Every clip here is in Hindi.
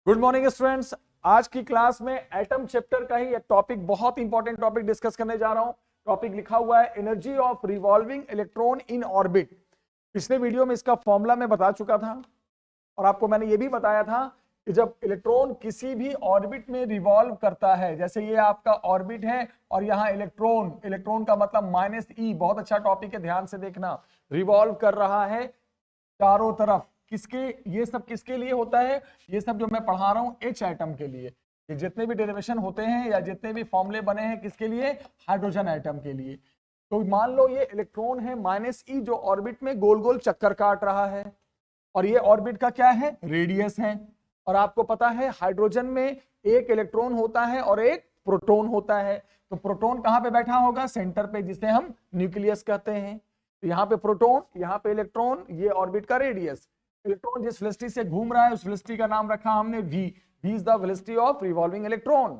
Good morning students. आज की क्लास में एटम चैप्टर का ही एक टॉपिक, बहुत इंपॉर्टेंट टॉपिक डिस्कस करने जा रहा हूं। टॉपिक लिखा हुआ है energy of revolving electron in orbit. पिछले वीडियो में इसका फॉर्मूला मैं बता चुका था और आपको मैंने ये भी बताया था कि जब इलेक्ट्रॉन किसी भी ऑर्बिट में रिवॉल्व करता है, जैसे ये आपका ऑर्बिट है और यहाँ इलेक्ट्रॉन, इलेक्ट्रॉन का मतलब -e, बहुत अच्छा टॉपिक है, ध्यान से देखना। रिवॉल्व कर रहा है चारों तरफ, किसके, ये सब किसके लिए होता है? ये सब जो मैं पढ़ा रहा हूं H एटम के लिए। ये जितने भी डेरिवेशन होते हैं या जितने भी फॉर्मूले बने हैं, किसके लिए? हाइड्रोजन एटम के लिए। तो मान लो ये इलेक्ट्रॉन है -e, जो ऑर्बिट में गोल गोल चक्कर काट रहा है और ये ऑर्बिट का क्या है? रेडियस है। और आपको पता है हाइड्रोजन में एक इलेक्ट्रॉन होता है और एक प्रोटॉन होता है। तो प्रोटॉन कहां पे बैठा होगा? सेंटर पे, जिसे हम न्यूक्लियस कहते हैं। तो यहाँ पे प्रोटॉन, यहाँ पे इलेक्ट्रॉन, ये ऑर्बिट का रेडियस। इलेक्ट्रॉन जिस वेलोसिटी से घूम रहा है उस वेलोसिटी का नाम रखा हमने v। v is the velocity of revolving electron.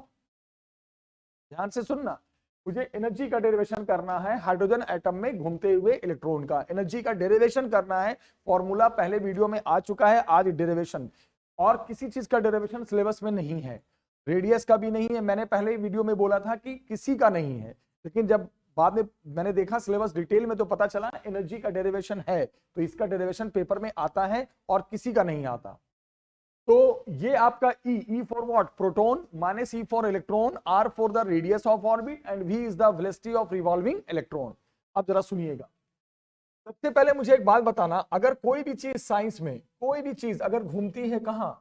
ध्यान से सुनना, मुझे एनर्जी का डेरिवेशन करना है हाइड्रोजन एटम में घूमते हुए इलेक्ट्रॉन का। एनर्जी का डेरिवेशन करना है, फॉर्मूला पहले वीडियो में आ चुका है, आज डेरिवेशन। और किसी चीज का डेरिवेशन सिलेबस में नहीं है, रेडियस का भी नहीं है। मैंने पहले वीडियो में बोला था कि किसी का नहीं है, लेकिन जब बाद में मैंने देखा सिलेबस डिटेल में तो पता चला एनर्जी का डेरिवेशन है। तो इसका डेरिवेशन पेपर में आता है और किसी का नहीं आता। तो ये आपका E for what? Proton, -e for electron, R for the radius of orbit and V is the velocity of revolving electron. अब जरा सुनिएगा, सबसे पहले मुझे एक बात बताना, अगर कोई भी चीज साइंस में, कोई भी चीज अगर घूमती है, कहां,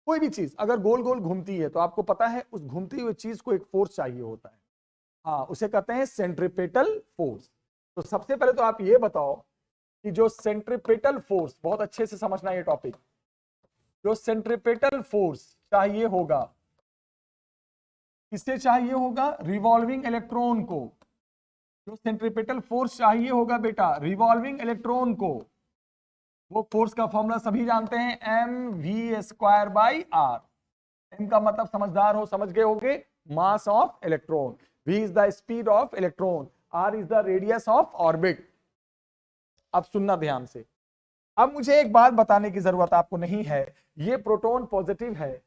कोई भी चीज अगर गोल गोल घूमती है, तो आपको पता है उस घूमती हुई चीज को एक फोर्स चाहिए होता है। हाँ, उसे कहते हैं सेंट्रीपेटल फोर्स। तो सबसे पहले तो आप ये बताओ कि जो सेंट्रीपेटल फोर्स, बहुत अच्छे से समझना ये टॉपिक, जो सेंट्रीपेटल फोर्स चाहिए होगा, किससे चाहिए होगा? रिवॉल्विंग इलेक्ट्रॉन को। जो सेंट्रीपेटल फोर्स चाहिए होगा बेटा रिवॉल्विंग इलेक्ट्रॉन को, वो फोर्स का फॉर्मूला सभी जानते हैं, mv²/r। m का मतलब समझदार हो, समझ गए होगे, mass of electron. v is the speed of electron, r is the radius of orbit। अब सुनना ध्यान से। अब मुझे एक बात बताने की जरूरत आपको नहीं है, ये प्रोटॉन पॉजिटिव है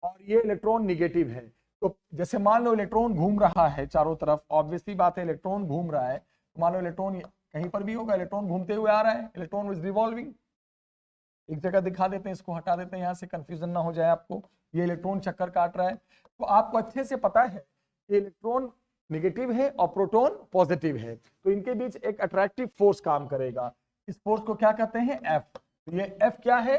और ये इलेक्ट्रॉन निगेटिव है। तो जैसे मान लो इलेक्ट्रॉन घूम रहा है चारों तरफ, ऑब्वियसली बात है इलेक्ट्रॉन घूम रहा है, मान लो इलेक्ट्रॉन कहीं पर भी होगा, इलेक्ट्रॉन घूमते हुए आ रहा है, इलेक्ट्रॉन इज रिवॉल्विंग। एक जगह दिखा देते हैं, इसको हटा देते हैं यहां से, कंफ्यूजन ना हो जाए आपको। ये इलेक्ट्रॉन चक्कर काट रहा है, तो आपको अच्छे से पता है इलेक्ट्रॉन नेगेटिव है और प्रोटॉन पॉजिटिव है, तो इनके बीच एक अट्रैक्टिव फोर्स काम करेगा। इस फोर्स को क्या कहते हैं? F। तो ये F क्या है?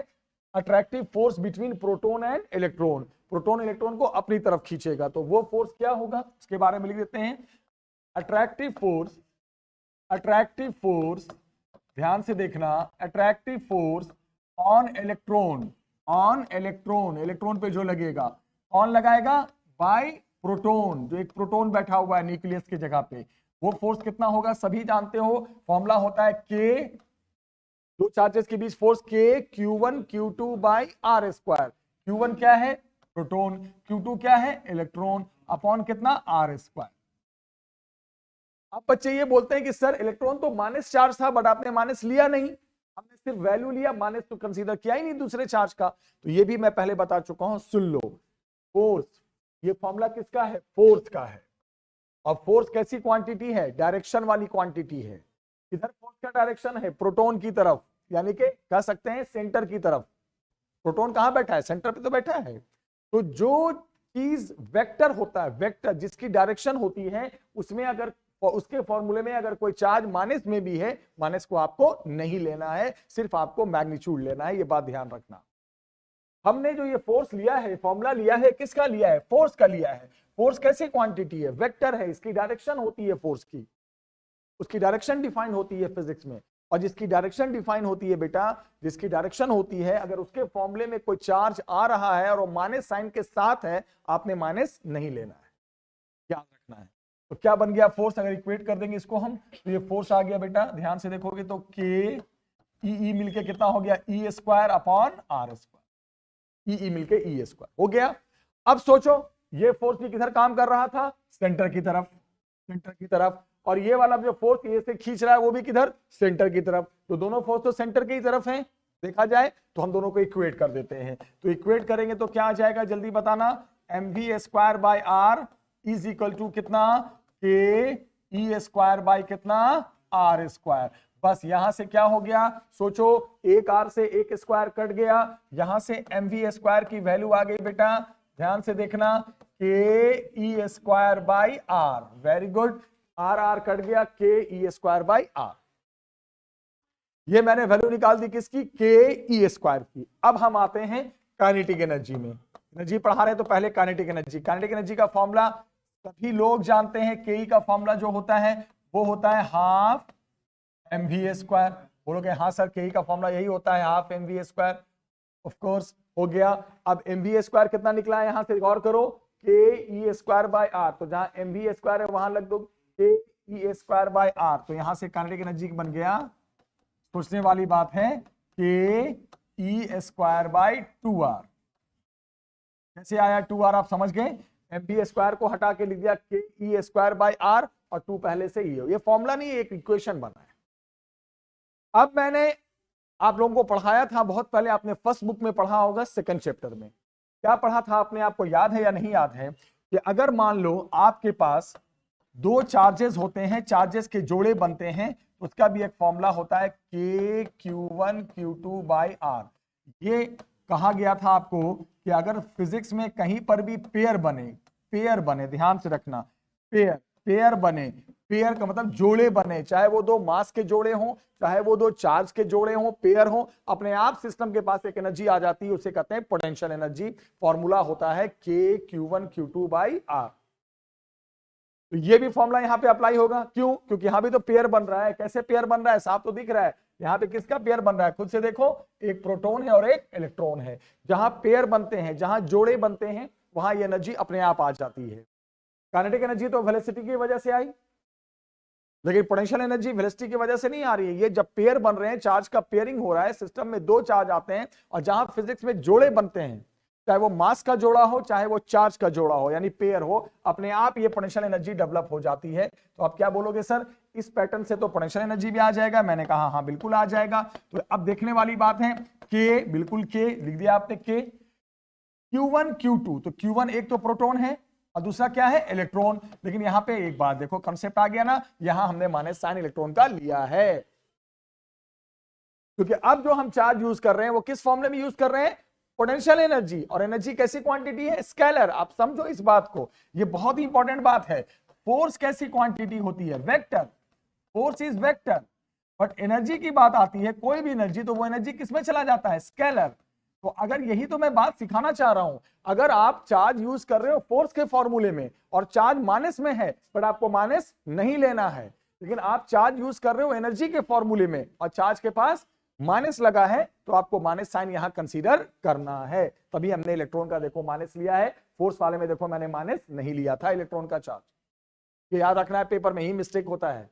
Attractive force between proton and electron. Proton electron को अपनी तरफ खींचेगा, तो वो फोर्स क्या होगा उसके बारे में लिख देते हैं। अट्रैक्टिव फोर्स, अट्रैक्टिव फोर्स, ध्यान से देखना, attractive force on electron, on electron, electron पे जो लगेगा, कौन लगाएगा? बाय प्रोटॉन, जो एक प्रोटॉन बैठा हुआ है न्यूक्लियस की जगह पे। वो फोर्स कितना होगा? सभी जानते हो, फॉर्मूला होता है K, दो चार्जेस के बीच force K Q1 Q2/r²। Q1 क्या है? प्रोटॉन, Q2 क्या है? इलेक्ट्रॉन, अपॉन कितना? r²। अब बच्चे ये बोलते हैं कि सर इलेक्ट्रॉन तो माइनस चार्ज था, बट आपने माइनस लिया नहीं, हमने सिर्फ वैल्यू लिया, माइनस तो कंसीडर किया ही नहीं दूसरे चार्ज का। तो ये भी मैं पहले बता चुका हूं, सुन लो। फोर्स, ये फॉर्मूला किसका है? फोर्स का है। और फोर्स कैसी क्वांटिटी है? डायरेक्शन वाली क्वांटिटी है। इधर फोर्स का डायरेक्शन है प्रोटॉन की तरफ, यानी कि कह सकते हैं सेंटर की तरफ। प्रोटॉन कहां बैठा है? सेंटर पे तो बैठा है। तो जो चीज वेक्टर होता है, वेक्टर जिसकी डायरेक्शन होती है, उसमें अगर उसके फॉर्मूले में अगर कोई चार्ज माइनस में भी है, माइनस को आपको नहीं लेना है, सिर्फ आपको मैग्नीट्यूड लेना है, ये बात ध्यान रखना। हमने जो ये फोर्स लिया है, फॉर्मूला लिया है, किसका लिया है? फोर्स का लिया है। फोर्स कैसी क्वांटिटी है? वेक्टर है, इसकी डायरेक्शन होती है फोर्स की, उसकी डायरेक्शन डिफाइन होती है फिजिक्स में। और जिसकी डायरेक्शन डिफाइन होती है बेटा, जिसकी डायरेक्शन होती है, अगर उसके फॉर्मूले में कोई चार्ज आ रहा है और वो माइनस साइन के साथ है, आपने माइनस नहीं लेना है, याद रखना है। तो क्या बन गया फोर्स? अगर इक्वेट कर देंगे इसको हम, तो ये फोर्स आ गया बेटा, ध्यान से देखोगे तो K E मिलके कितना हो गया? E²/r²। ई मिलके E² हो गया। अब सोचो, ये फोर्स भी किधर काम कर रहा था? सेंटर की तरफ, सेंटर की तरफ। और ये वाला जो फोर्स ये से खींच रहा है वो भी किधर? सेंटर की तरफ। तो दोनों फोर्स तो सेंटर की तरफ हैं, देखा जाए तो हम दोनों को इक्वेट कर देते हैं। तो इक्वेट करेंगे तो क्या आ जाएगा, जल्दी बताना। mv square by R is equal to कितना, के ई स्क्वायर बाय कितना, आर स्क्वायर। बस यहां से क्या हो गया, सोचो, एक आर से एक स्क्वायर कट गया, यहां से mv स्क्वायर की वैल्यू आ गई बेटा, ध्यान से देखना, K E square by R. Very good, R R cut गया, K E square by are. ये मैंने वैल्यू निकाल दी किसकी, के ई स्क्वायर की। अब हम आते हैं काइनेटिक एनर्जी में। एनर्जी पढ़ा रहे हैं तो पहले काइनेटिक एनर्जी। काइनेटिक एनर्जी का फॉर्मूला सभी लोग जानते हैं, के ई का फॉर्मूला जो होता है वो होता है हाफ एम वी स्क्वायर। बोलोगे हाँ सर, के ई का फॉर्मूला यही होता है, half M V square. Of course हो गया। अब एम वी स्क्वायर कितना निकला है, यहां से गौर करो, के ई स्क्वायर बाय आर। तो जहां एम वी स्क्वायर है वहां लग दो के ई स्क्वायर बाय आर। तो यहां से काइनेटिक एनर्जी बन गया, सोचने वाली बात है, के ई स्क्वायर बाय 2r। कैसे आया 2r, आप समझ गए। एम बी स्क्वायर को हटा के लिख दिया के ई स्क्वायर बाय आर, और 2 पहले से ही हो। ये फॉर्मूला नहीं, एक इक्वेशन बना है। अब मैंने आप लोगों को पढ़ाया था बहुत पहले, आपने फर्स्ट बुक में पढ़ा होगा, सेकंड चैप्टर में क्या पढ़ा था आपने, आपको याद है या नहीं याद है, कि अगर मान लो आपके पास दो चार्जेस होते हैं, चार्जेस के जोड़े बनते हैं, उसका भी एक फॉर्मूला होता है, के Q1 Q2 बाय आर। ये कहा गया था आपको कि अगर फिजिक्स में कहीं पर भी पेयर बने, ध्यान से रखना, पेयर बने, पेयर का मतलब जोड़े बने, चाहे वो दो मास के जोड़े हों, चाहे वो दो चार्ज के जोड़े हों, पेयर हों, अपने आप सिस्टम के पास एक एनर्जी आ जाती है, उसे कहते हैं पोटेंशियल एनर्जी। फॉर्मूला होता है के Q1 Q2 बाय आर। तो ये भी फॉर्मूला यहां पे अप्लाई होगा, क्यों, क्योंकि यहां भी तो पेयर बन रहा है। कैसे पेयर बन रहा है, साफ तो दिख रहा है। यहां पे किसका पेयर बन रहा है, खुद से देखो, एक प्रोटॉन है और एक इलेक्ट्रॉन है। जहां पेयर बनते हैं, जहां जोड़े बनते हैं, वहां ये एनर्जी अपने आप आ जाती है। काइनेटिक एनर्जी तो वेलोसिटी की वजह से आई, लेकिन पोटेंशियल एनर्जी वेलोसिटी की वजह से नहीं आ रही है। ये जब पेयर बन रहे हैं, चार्ज का पेयरिंग हो रहा है, सिस्टम में दो चार्ज आते हैं, और जहां फिजिक्स में जोड़े बनते हैं, चाहे वो मास का जोड़ा हो, चाहे वो चार्ज का जोड़ा हो, यानी पेयर हो, अपने आप ये पोटेंशियल एनर्जी डेवलप हो जाती है। तो आप क्या बोलोगे, सर इस पैटर्न से तो पोटेंशियल एनर्जी भी आ जाएगा। मैंने कहा हाँ बिल्कुल आ जाएगा। तो अब देखने वाली बात है, के, बिल्कुल के लिख दिया आपने, के Q1 Q2। तो Q1 एक तो प्रोटॉन है और दूसरा क्या है, इलेक्ट्रॉन। लेकिन यहां पे एक बात देखो, कंसेप्ट आ गया ना, यहां हमने माने साइन इलेक्ट्रॉन का लिया है, क्योंकि अब जो हम चार्ज यूज कर रहे हैं वो किस फॉर्मूले में यूज कर रहे हैं, पोटेंशियल एनर्जी। और एनर्जी कैसी क्वांटिटी है, स्केलर। आप समझो इस बात को, ये बहुत ही इंपॉर्टेंट बात है। फोर्स कैसी क्वांटिटी होती है, vector. Force is vector, but energy की बात आती है, कोई भी एनर्जी, तो वो एनर्जी किसमें चला जाता है, स्केलर। तो अगर यही तो मैं बात सिखाना चाह रहा हूं, अगर आप चार्ज यूज कर रहे हो फोर्स के फॉर्मूले में और चार्ज माइनस में है, बट आपको माइनस नहीं लेना है, लेकिन आप चार्ज यूज कर रहे हो एनर्जी के फॉर्मूले में और चार्ज के पास माइनस लगा है, तो आपको माइनस साइन यहां कंसीडर करना है। तभी हमने इलेक्ट्रॉन का देखो माइनस लिया है, फोर्स वाले में देखो मैंने माइनस नहीं लिया था इलेक्ट्रॉन का चार्ज। ये याद रखना है, पेपर में ही मिस्टेक होता है।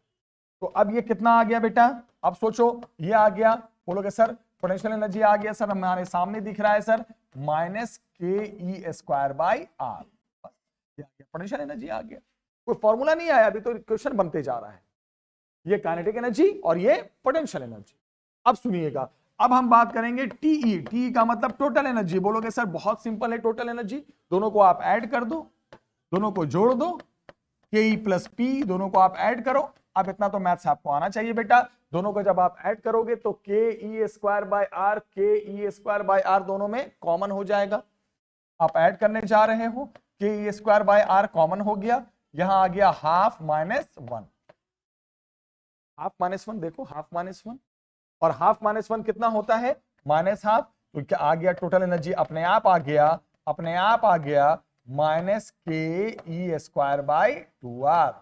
तो अब ये कितना आ गया बेटा, अब सोचो, ये आ गया, बोलोगे सर पोटेंशियल एनर्जी आ गया, सर हमारे सामने दिख रहा है sir, minus K E square by R. Potential energy आ गया, कोई फॉर्मूला नहीं आया, अभी तो क्वेश्चन बनते जा रहा है। ये काइनेटिक एनर्जी और ये पोटेंशियल एनर्जी। अब सुनिएगा, अब हम बात करेंगे टीई। टी का मतलब टोटल एनर्जी। बोलोगे सर बहुत सिंपल है टोटल एनर्जी, दोनों को आप ऐड कर दो, दोनों को जोड़ दो, के ई प्लस पी, दोनों को आप ऐड करो। अब इतना तो मैथ्स आपको आना चाहिए बेटा। दोनों को जब आप ऐड करोगे तो के ई स्क्वायर बाय आर, के ई स्क्वायर बाय आर दोनों में कॉमन हो जाएगा। आप ऐड करने जा रहे हो, के E square by are common हो गया, यहां आ गया half minus one. Half minus one देखो, हाफ माइनस वन और हाफ माइनस वन कितना होता है, माइनस हाफ। तो क्या आ गया, टोटल एनर्जी अपने आप आ गया, अपने आप आ गया minus K E square by 2r।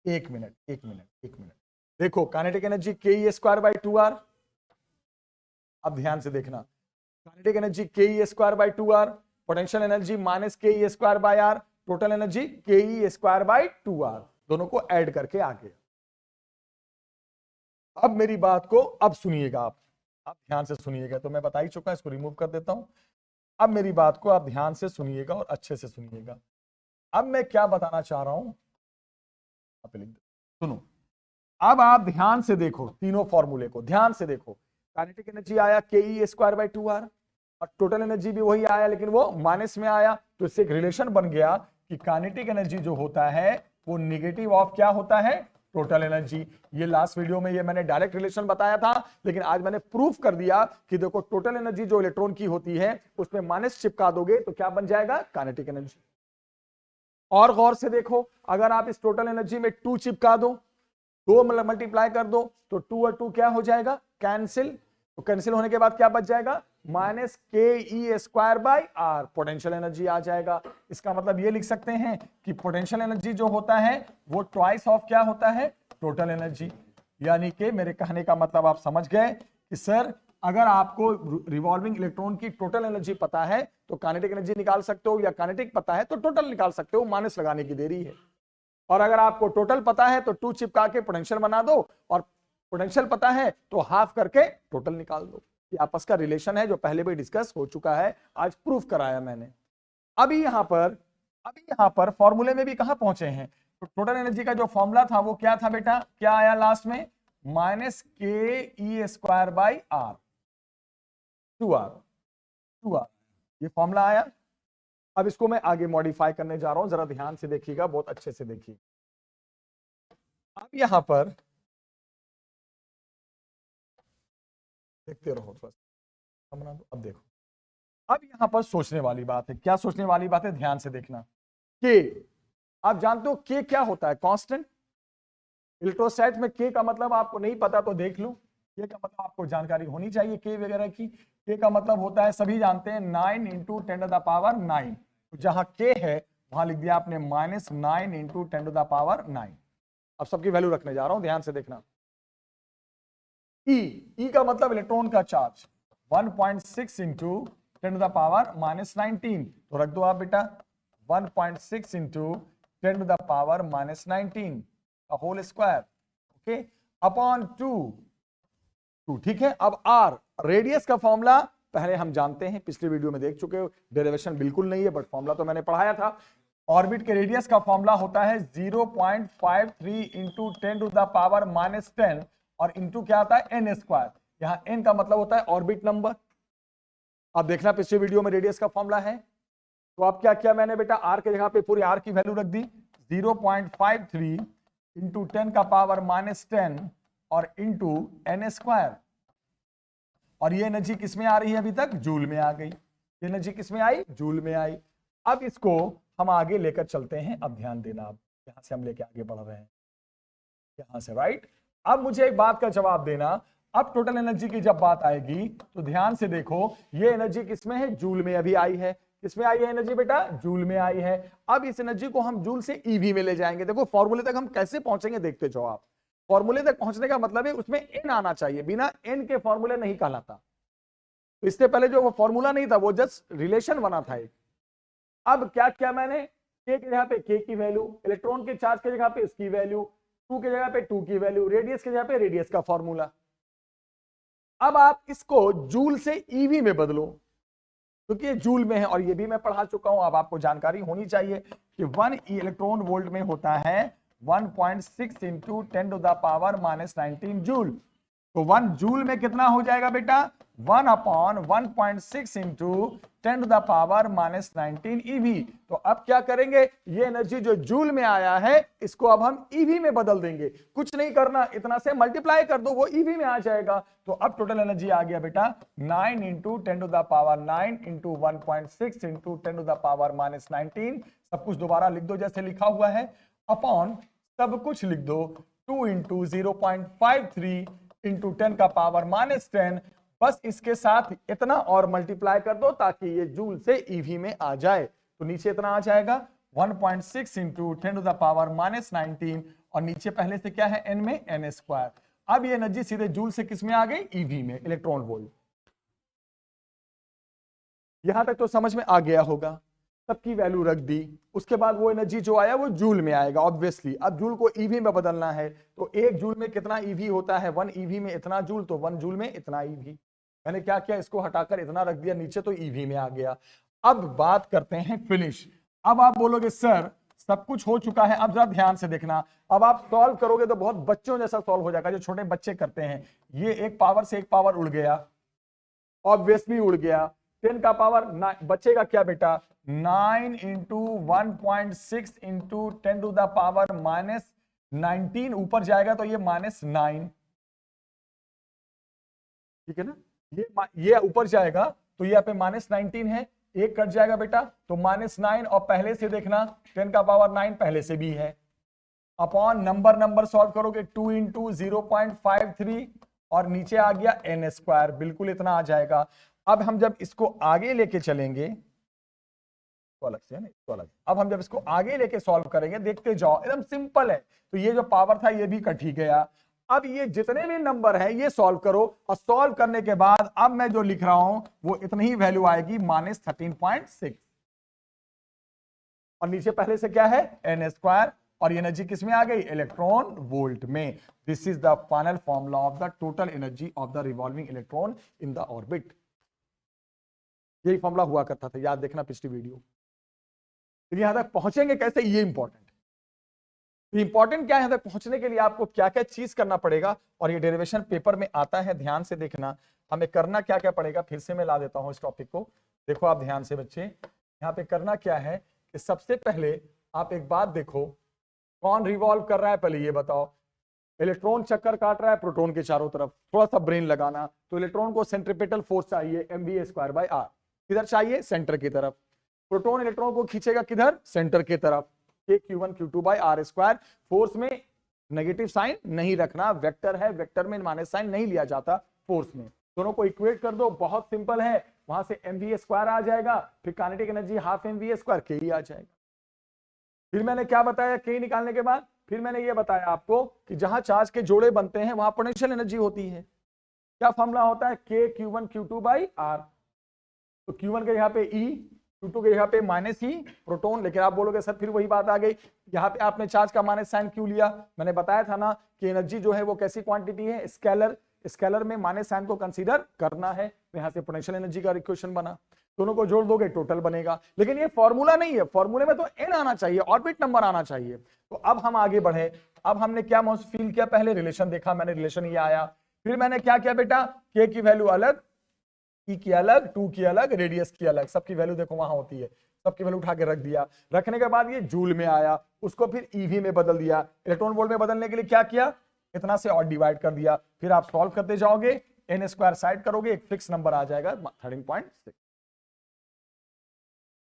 एक मिनट एक मिनट एक मिनट, देखो kinetic energy K E square by 2r। अब ध्यान से देखना, kinetic energy K E square by 2r, potential energy minus K E square by r, total energy K E square by 2r, दोनों को ऐड करके आ गया। अब मेरी बात को अब सुनिएगा, आप ध्यान से सुनिएगा। तो मैं बता ही चुका, इसको रिमूव कर देता हूं। अब मेरी बात को आप ध्यान से सुनिएगा और अच्छे से सुनिएगा। अब मैं क्या बताना चाह रहा हूं, सुनो। अब आप ध्यान से देखो तीनों फॉर्मूले को, ध्यान से देखो। काइनेटिक एनर्जी आया ke²/2r, और टोटल एनर्जी भी वही आया लेकिन वो माइनस में आया। तो इससे एक रिलेशन बन गया कि काइनेटिक एनर्जी जो होता है वो निगेटिव ऑफ क्या होता है, टोटल एनर्जी। ये लास्ट वीडियो में ये मैंने डायरेक्ट रिलेशन बताया था, लेकिन आज मैंने प्रूफ कर दिया कि देखो टोटल एनर्जी जो इलेक्ट्रॉन की होती है उसमें माइनस चिपका दोगे तो क्या बन जाएगा, काइनेटिक एनर्जी। और गौर से देखो, अगर आप इस टोटल एनर्जी में 2 चिपका दो, 2 मल्टीप्लाई कर दो, तो 2 और 2 क्या हो जाएगा, कैंसिल। तो कैंसिल होने के बाद क्या बच जाएगा, -ke²/r पोटेंशियल एनर्जी आ जाएगा। इसका मतलब ये लिख सकते हैं कि पोटेंशियल एनर्जी जो होता है वो ट्वाइस ऑफ क्या होता है, टोटल एनर्जी। यानी कि मेरे कहने का मतलब आप समझ गए कि सर अगर आपको रिवॉल्विंग इलेक्ट्रॉन की टोटल एनर्जी पता है तो काइनेटिक एनर्जी निकाल सकते हो, या काइनेटिक पता है तो टोटल निकाल सकते हो, माइनस लगाने की देरी है। और अगर आपको टोटल पता है तो 2 चिपका के पोटेंशियल बना दो, और पोटेंशियल पता है तो हाफ करके टोटल निकाल दो। ये आपस का रिलेशन है जो पहले भी डिस्कस हो चुका है, आज प्रूफ कराया मैंने। अभी यहां पर फॉर्मूले में भी कहां पहुंचे हैं, तो टोटल एनर्जी का जो फॉर्मूला था वो क्या था बेटा, क्या आया लास्ट में, -ke²/r 2r, ये फॉर्मूला आया। अब इसको मैं आगे मॉडिफाई करने जा रहा हूं, जरा ध्यान से देखिएगा, बहुत अच्छे से देखिए। अब यहां पर देखते रहो बस, बना दो। अब देखो, अब यहां पर सोचने वाली बात है, क्या सोचने वाली बात है, ध्यान से देखना। के, आप जानते हो के क्या होता है, कांस्टेंट। इलेक्ट्रोस्टैट में के का मतलब आपको नहीं पता तो देख लो, के का मतलब आपको जानकारी होनी चाहिए के वगैरह की। के का मतलब होता है, सभी जानते हैं, 9 × 10⁹ तो जहां के है वहां लिख दिया आपने -9 × 10⁹ अब सबकी वैल्यू रखने जा रहा हूं, ध्यान से देखना। ई का मतलब इलेक्ट्रॉन का चार्ज, 1.6 × 10⁻⁻19 तो रख दो आप बेटा 1.6 × 10⁻⁻19 का होल स्क्वायर, ओके, अपॉन 2, ठीक है। अब आर, रेडियस का फॉर्मूला पहले हम जानते हैं, पिछले वीडियो में देख चुके हो, डेरिवेशन बिल्कुल नहीं है बट फॉर्मूला तो मैंने पढ़ाया था। ऑर्बिट के रेडियस का फॉर्मूला होता है 0.53 × 10⁻⁻10 और इंटू क्या आता है, n²। यहां n का मतलब होता है ऑर्बिट नंबर। अब देखना पिछले वीडियो में रेडियस का फॉर्मूला है, तो अब क्या किया मैंने बेटा, r के जगह पे पूरी r की वैल्यू रख दी, 0.53 × 10⁻⁻10 और इंटू n²। और ये एनर्जी किस में आ रही है, अभी तक जूल में आ गई। ये एनर्जी किस में आई, जूल में आई। अब इसको हम आगे लेकर चलते हैं, अब ध्यान देना, अब यहां से हम लेके आगे बढ़ रहे हैं, यहां से, राइट। अब मुझे एक बात का जवाब देना, अब टोटल एनर्जी की जब बात आएगी तो ध्यान से देखो, ये एनर्जी किसमें है, जूल में अभी आई है। किसमें आई है एनर्जी बेटा, जूल में आई है। अब इस एनर्जी को हम जूल से ईवी में ले जाएंगे। देखो फॉर्मूले तक हम कैसे पहुंचेंगे, देखते जाओ आप। फॉर्मूले तक पहुंचने का मतलब है उसमें एन आना चाहिए, बिना एन के फॉर्मूले नहीं कहलाता। तो इससे पहले जो वो फॉर्मूला नहीं था, वो जस्ट रिलेशन बना था एक। अब क्या किया मैंने, के की जगह पे के की वैल्यू, इलेक्ट्रॉन के चार्ज की जगह पे इसकी वैल्यू, 2 की जगह पे 2 की वैल्यू, रेडियस की जगह पे रेडियस का फॉर्मूला। अब आप इसको जूल से ईवी में बदलो, क्योंकि ये जूल में है और ये भी मैं पढ़ा चुका हूं। अब आपको जानकारी होनी चाहिए कि 1 इलेक्ट्रॉन वोल्ट में होता है 1.6 × 10⁻⁻19 जूल। तो 1 जूल में कितना हो जाएगा बेटा, 1/1.6 × 10⁻⁻19 ईवी। तो अब क्या करेंगे, ये एनर्जी जो जूल में आया है इसको अब हम ईवी में बदल देंगे। कुछ नहीं करना, इतना से मल्टीप्लाई कर दो, वो ईवी में आ जाएगा। तो अब टोटल एनर्जी आ गया बेटा 9 × 10⁻9 × 1.6 × 10⁻⁻19। सब कुछ दोबारा लिख दो जैसे लिखा हुआ है, अपॉन सब कुछ लिख दो 2 × 0.53 × 10⁻⁻10। बस इसके साथ इतना और मल्टीप्लाई कर दो ताकि ये जूल से ईवी में आ जाए। तो नीचे इतना आ जाएगा 1.6 × 10⁻⁻19 और नीचे पहले से क्या है, n में n²। अब ये एनर्जी सीधे जूल से किस में आ गई, ईवी में, इलेक्ट्रॉन वोल्ट। यहां तक तो समझ में आ गया होगा, सबकी वैल्यू रख दी। उसके बाद वो एनर्जी जो आया वो जूल में आएगा ऑब्वियसली। अब जूल को ईवी में बदलना है, तो 1 जूल में कितना ईवी होता है, 1 ईवी में इतना जूल, तो 1 जूल में इतना ईवी। मैंने क्या किया, इसको हटाकर इतना रख दिया नीचे, तो ईवी में आ गया। अब बात करते हैं फिनिश। अब आप बोलोगे सर सब कुछ हो चुका है। अब जरा ध्यान से देखना, अब आप सॉल्व करोगे तो बहुत बच्चों जैसा सॉल्व हो जाएगा, जो छोटे बच्चे करते हैं। ये एक पावर से एक पावर उड़ गया, ऑब्वियसली उड़ गया। 10 का पावर बचेगा क्या बेटा, 9 into 1.6 into 10 to the power -19, ऊपर जाएगा तो ये -9, ठीक है ना। ये ऊपर जाएगा तो ये यहाँ पे -19 है, एक कट जाएगा बेटा तो -9, और पहले से देखना 10 का पावर 9 पहले से भी है, अपॉन नंबर सॉल्व करोगे 2 इंटू 0.53 और नीचे आ गया n², बिल्कुल इतना आ जाएगा। अब हम जब इसको आगे लेके चलेंगे, तो अलग से है ना, इसको अलग, अब हम जब इसको आगे लेके सॉल्व करेंगे, देखते जाओ एकदम सिंपल है। तो ये जो पावर था ये भी कट ही गया। अब ये जितने भी नंबर है ये सॉल्व करो, और सॉल्व करने के बाद अब मैं जो लिख रहा हूं वो इतनी ही वैल्यू आएगी, -13.6, और नीचे पहले से क्या है n², और एनर्जी किस में आ गई, इलेक्ट्रॉन वोल्ट में। This is the final formula of the total energy of the revolving electron in the orbit. यही फॉर्मूला हुआ करता था, याद देखना पिछली वीडियो। तो यहां तक पहुंचेंगे कैसे, ये इंपॉर्टेंट। इंपॉर्टेंट क्या है, यहां तक पहुंचने के लिए आपको क्या क्या चीज करना पड़ेगा, और ये डेरिवेशन पेपर में आता है, ध्यान से देखना। हमें करना क्या क्या पड़ेगा, फिर से मैं ला देता हूं इस टॉपिक को, देखो आप ध्यान से बच्चे। यहाँ पे करना क्या है कि सबसे पहले आप एक बात देखो, कौन रिवॉल्व कर रहा है पहले ये बताओ। इलेक्ट्रॉन चक्कर काट रहा है प्रोटॉन के चारों तरफ, थोड़ा सा ब्रेन लगाना। तो इलेक्ट्रॉन को सेंट्रीपिटल फोर्स चाहिए mv²/r, किधर चाहिए, सेंटर की तरफ। प्रोटॉन इलेक्ट्रॉन को खींचेगा किधर, सेंटर की तरफ। Q1 Q2/r²। फोर्स में नेगेटिव साइन नहीं रखना, वेक्टर है, वेक्टर में माइनस साइन नहीं लिया जाता फोर्स में। दोनों को इक्वेट कर दो, बहुत सिंपल है, वहां से mv² आ जाएगा, फिर काइनेटिक एनर्जी ½ mv² k आ जाएगा। फिर मैंने क्या बताया k निकालने के बाद, फिर मैंने ये बताया आपको कि जहां चार्ज के जोड़े बनते हैं वहां पोटेंशियल एनर्जी होती है। क्या फॉर्मूला होता है, Q1 Q2/r। तो Q1 के यहाँ पे E, Q2 के यहाँ पे -E प्रोटॉन। लेकिन आप बोलोगे सर फिर वही बात आ गई, यहाँ पे आपने चार्ज का माइनस साइन क्यों लिया। मैंने बताया था ना कि एनर्जी जो है वो कैसी क्वांटिटी है, स्केलर। स्केलर में माइनस साइन को कंसीडर करना है, तो यहाँ से पोटेंशियल एनर्जी का इक्वेशन बना। दोनों को जोड़ दोगे टोटल बनेगा। लेकिन ये फॉर्मूला नहीं है, फॉर्मूले में तो n आना चाहिए, ऑर्बिट नंबर आना चाहिए। तो अब हम आगे बढ़े, अब हमने क्या फील किया, पहले रिलेशन देखा मैंने, रिलेशन ये आया। फिर मैंने क्या किया बेटा, k की वैल्यू अलग, E की अलग, 2 की अलग, रेडियस की अलग, सबकी वैल्यू देखो वहां होती है, सबकी वैल्यू उठा के रख दिया। रखने के बाद ये जूल में आया, उसको फिर EV में बदल दिया। इलेक्ट्रॉन वोल्ट में बदलने के लिए क्या किया, इतना से और डिवाइड कर दिया। फिर आप सॉल्व करते जाओगे, n² साइड करोगे, एक फिक्स नंबर आ जाएगा 13.6।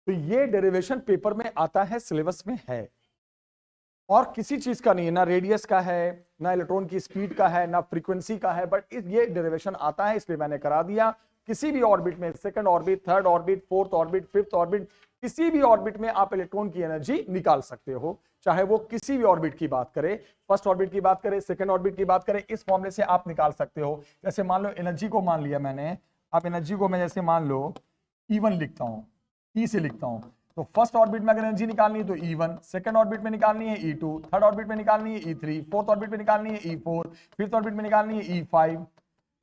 तो ये डेरिवेशन पेपर में आता है, सिलेबस में है, और किसी चीज का नहीं है, ना रेडियस का है, ना इलेक्ट्रॉन की स्पीड का है, ना फ्रीक्वेंसी का है, बट ये डेरिवेशन आता है, इसलिए मैंने करा दिया। किसी भी ऑर्बिट में, second orbit, third orbit, fourth orbit, fifth orbit, किसी भी ऑर्बिट में आप इलेक्ट्रॉन की एनर्जी निकाल सकते हो, चाहे वो किसी भी ऑर्बिट की बात करे, फर्स्ट ऑर्बिट की बात करे, सेकंड ऑर्बिट की बात करे, इस फॉर्मूले से आप निकाल सकते हो। जैसे मान लो एनर्जी को मान लिया मैंने, अब एनर्जी को मैं जैसे मान लो E1 लिखता हूं, E से लिखता हूं। तो फर्स्ट ऑर्बिट में अगर एनर्जी निकालनी है तो E1, सेकंड ऑर्बिट में निकालनी है E2, थर्ड ऑर्बिट में निकालनी है E3, फोर्थ ऑर्बिट में निकालनी है E4, फिफ्थ ऑर्बिट में निकालनी है E5।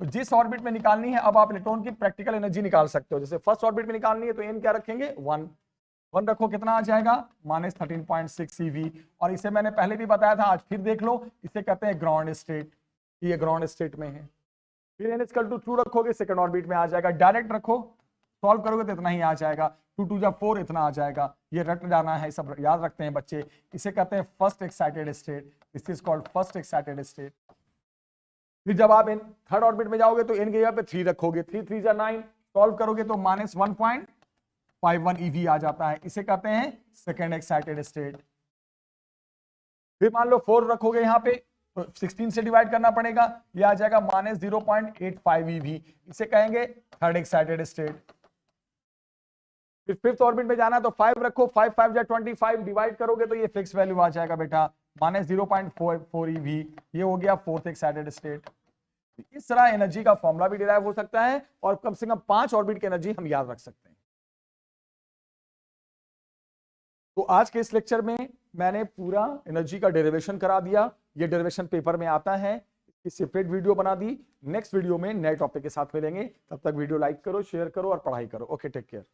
तो जिस ऑर्बिट में निकालनी है, अब आप इलेक्ट्रॉन की प्रैक्टिकल एनर्जी निकाल सकते हो। जैसे फर्स्ट ऑर्बिट में निकालनी है तो n क्या रखेंगे, 1 रखो, कितना आ जाएगा, -13.6 eV। और इसे मैंने पहले भी बताया था, आज फिर देख लो, इसे कहते हैं ग्राउंड स्टेट, ये ग्राउंड स्टेट में है। फिर n=2 रखोगे, सेकंड ऑर्बिट में आ जाएगा। डायरेक्ट रखो, सॉल्व करोगे तो इतना ही आ जाएगा, 2 2 4 इतना आ जाएगा। ये रट जाना है, सब याद रखते हैं बच्चे। इसे कहते हैं first excited state, this is called first excited state. फिर जब आप थर्ड ऑर्बिट में जाओगे तो n के यहाँ पे 3 रखोगे, 3 3 9, सॉल्व करोगे तो -1.51 eV आ जाता है, इसे कहते हैं सेकेंड एक्साइटेड स्टेट। फिर मान लो 4 रखोगे यहाँ पे, तो 16 से डिवाइड करना पड़ेगा, ये आ जाएगा -0.85 eV, इसे कहेंगे थर्ड एक्साइटेड स्टेट। फिर फिफ्थ ऑर्बिट में जाना तो 5 रखो, 5 5 जा 25, डिवाइड करोगे तो ये फिक्स वैल्यू आ जाएगा बेटा, -0.44 eV, ये हो गया फोर्थ एक्साइटेड स्टेट। इस तरह एनर्जी का फॉर्मूला भी डिराइव हो सकता है, और कम से कम 5 ऑर्बिट की एनर्जी हम याद रख सकते हैं। तो आज के इस लेक्चर में मैंने पूरा एनर्जी का डेरिवेशन करा दिया, ये डेरिवेशन पेपर में आता है, इसकी सेपरेट वीडियो बना दी। नेक्स्ट वीडियो में नए टॉपिक के साथ मिलेंगे, तब तक वीडियो लाइक करो, शेयर करो और पढ़ाई करो। Okay, take care.